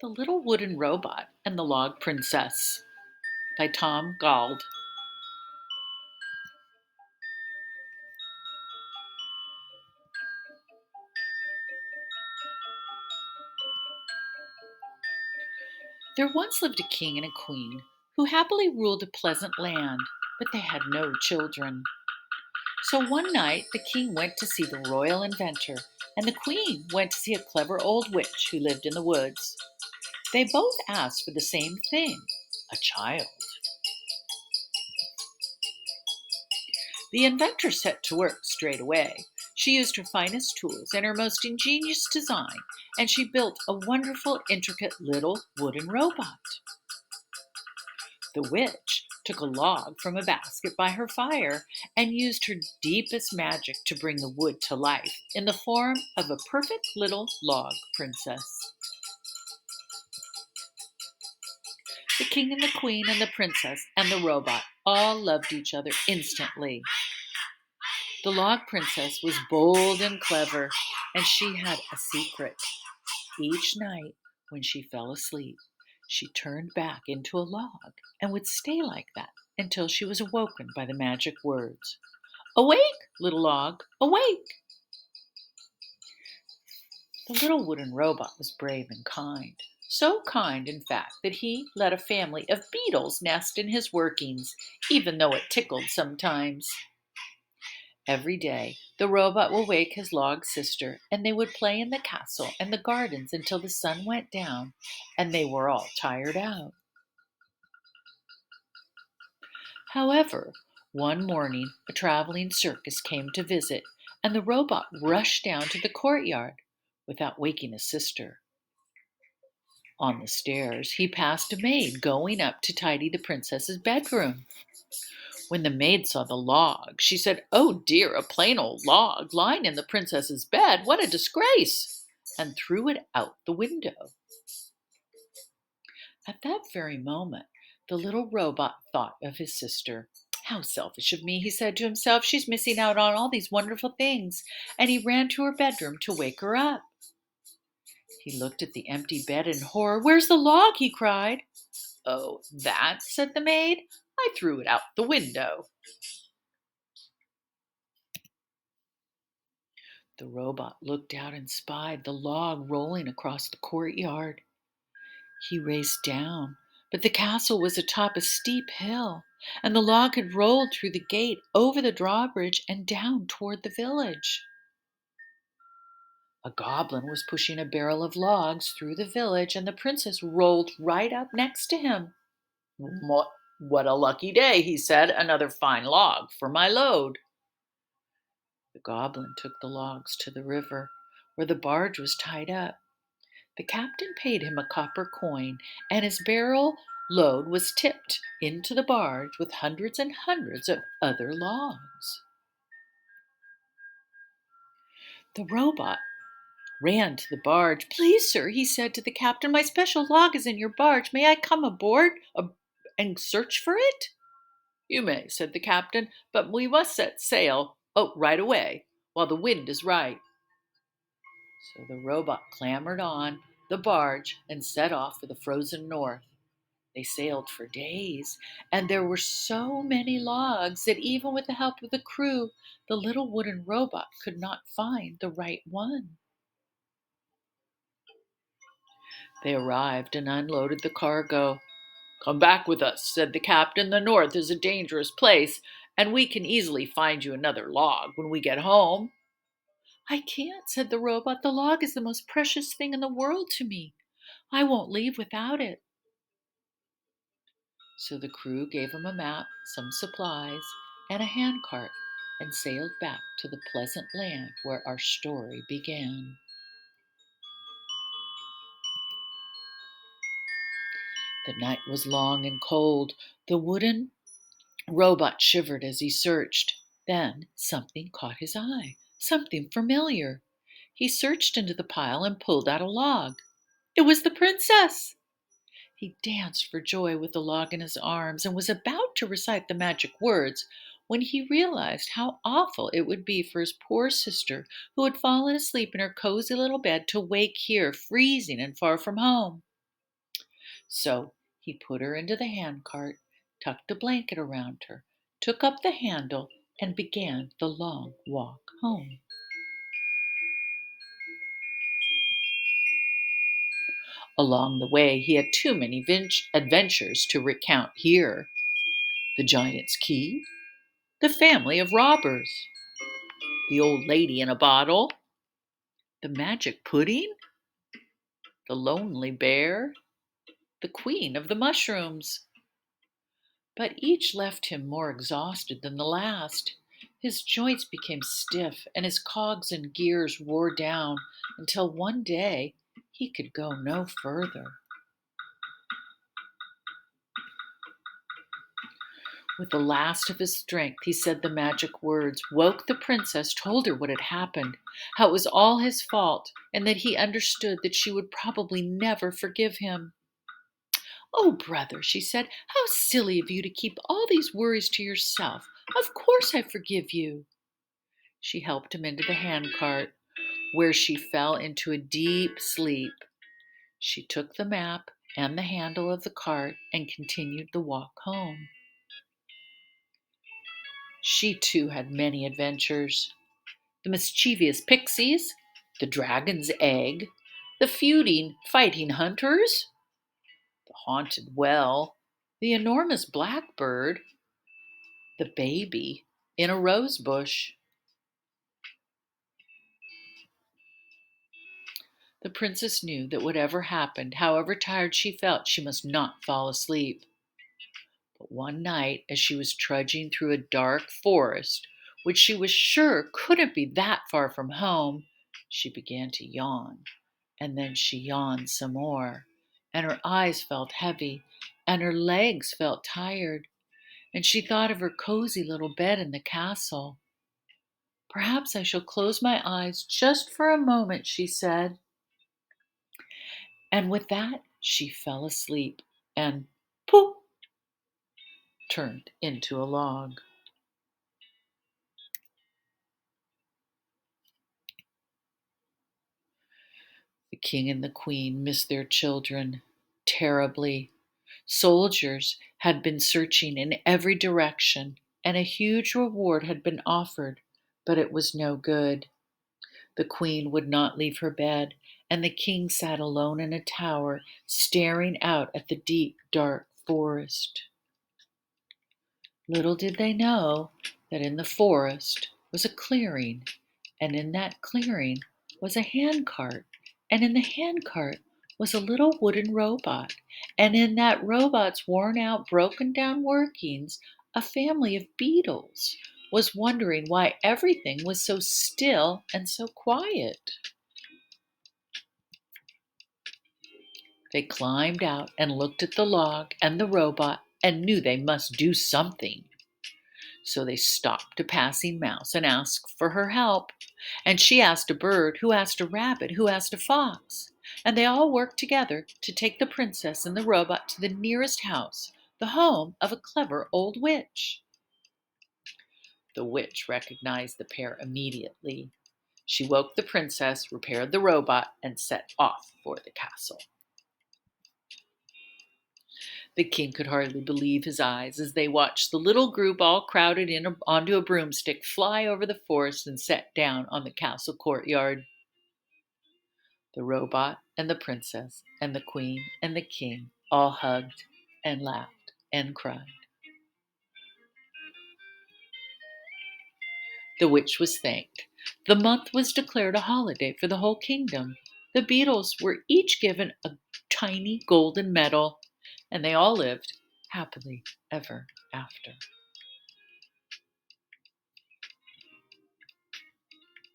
The Little Wooden Robot and the Log Princess by Tom Gauld. There once lived a king and a queen who happily ruled a pleasant land, but they had no children. So one night the king went to see the royal inventor, and the queen went to see a clever old witch who lived in the woods. They both asked for the same thing, a child. The inventor set to work straight away. She used her finest tools and her most ingenious design, and she built a wonderful, intricate little wooden robot. The witch took a log from a basket by her fire and used her deepest magic to bring the wood to life in the form of a perfect little log princess. The king and the queen and the princess and the robot all loved each other instantly. The log princess was bold and clever, and she had a secret. Each night, when she fell asleep, she turned back into a log and would stay like that until she was awoken by the magic words. "Awake, little log, awake!" The little wooden robot was brave and kind. So kind, in fact, that he let a family of beetles nest in his workings, even though it tickled sometimes. Every day, the robot would wake his log sister, and they would play in the castle and the gardens until the sun went down and they were all tired out. However, one morning a traveling circus came to visit, and the robot rushed down to the courtyard without waking his sister. On the stairs, he passed a maid going up to tidy the princess's bedroom. When the maid saw the log, she said, "Oh dear, a plain old log lying in the princess's bed. What a disgrace!" and threw it out the window. At that very moment, the little robot thought of his sister. "How selfish of me," he said to himself. "She's missing out on all these wonderful things." And he ran to her bedroom to wake her up. He looked at the empty bed in horror. "Where's the log?" he cried. "Oh, that," said the maid. "I threw it out the window." The robot looked out and spied the log rolling across the courtyard. He raced down, but the castle was atop a steep hill, and the log had rolled through the gate, over the drawbridge, and down toward the village. A goblin was pushing a barrel of logs through the village, and the princess rolled right up next to him. "What a lucky day," he said. "Another fine log for my load." The goblin took the logs to the river, where the barge was tied up. The captain paid him a copper coin, and his barrel load was tipped into the barge with hundreds and hundreds of other logs. The robot ran to the barge. "Please, sir," he said to the captain, "my special log is in your barge. May I come aboard and search for it?" "You may," said the captain, "but we must set sail, right away, while the wind is right." So the robot clambered on the barge and set off for the frozen north. They sailed for days, and there were so many logs that even with the help of the crew, the little wooden robot could not find the right one. They arrived and unloaded the cargo. "Come back with us," said the captain. "The north is a dangerous place, and we can easily find you another log when we get home." "I can't," said the robot. "The log is the most precious thing in the world to me. I won't leave without it." So the crew gave him a map, some supplies, and a handcart, and sailed back to the pleasant land where our story began. The night was long and cold. The wooden robot shivered as he searched. Then something caught his eye, something familiar. He searched into the pile and pulled out a log. It was the princess! He danced for joy with the log in his arms and was about to recite the magic words when he realized how awful it would be for his poor sister, who had fallen asleep in her cozy little bed, to wake here, freezing and far from home. So he put her into the handcart, tucked a blanket around her, took up the handle, and began the long walk home. Along the way, he had too many adventures to recount here: the giant's key, the family of robbers, the old lady in a bottle, the magic pudding, the lonely bear, the queen of the mushrooms. But each left him more exhausted than the last. His joints became stiff, and his cogs and gears wore down until one day he could go no further. With the last of his strength, he said the magic words, woke the princess, told her what had happened, how it was all his fault, and that he understood that she would probably never forgive him. "Oh, brother," she said, "how silly of you to keep all these worries to yourself. Of course I forgive you." She helped him into the handcart, where she fell into a deep sleep. She took the map and the handle of the cart and continued the walk home. She too had many adventures: the mischievous pixies, the dragon's egg, the fighting hunters, the haunted well, the enormous blackbird, the baby in a rose bush. The princess knew that whatever happened, however tired she felt, she must not fall asleep. But one night, as she was trudging through a dark forest, which she was sure couldn't be that far from home, she began to yawn. And then she yawned some more, and her eyes felt heavy, and her legs felt tired, and she thought of her cozy little bed in the castle. "Perhaps I shall close my eyes just for a moment," she said. And with that, she fell asleep and poof, turned into a log. The king and the queen missed their children terribly. Soldiers had been searching in every direction, and a huge reward had been offered, but it was no good. The queen would not leave her bed, and the king sat alone in a tower, staring out at the deep, dark forest. Little did they know that in the forest was a clearing, and in that clearing was a handcart, and in the handcart was a little wooden robot, and in that robot's worn out, broken down workings, a family of beetles was wondering why everything was so still and so quiet. They climbed out and looked at the log and the robot and knew they must do something. So they stopped a passing mouse and asked for her help. And she asked a bird, who asked a rabbit, who asked a fox. And they all worked together to take the princess and the robot to the nearest house, the home of a clever old witch. The witch recognized the pair immediately. She woke the princess, repaired the robot, and set off for the castle. The king could hardly believe his eyes as they watched the little group all crowded in onto a broomstick fly over the forest and set down on the castle courtyard. The robot and the princess and the queen and the king all hugged and laughed and cried. The witch was thanked. The month was declared a holiday for the whole kingdom. The beetles were each given a tiny golden medal, and they all lived happily ever after.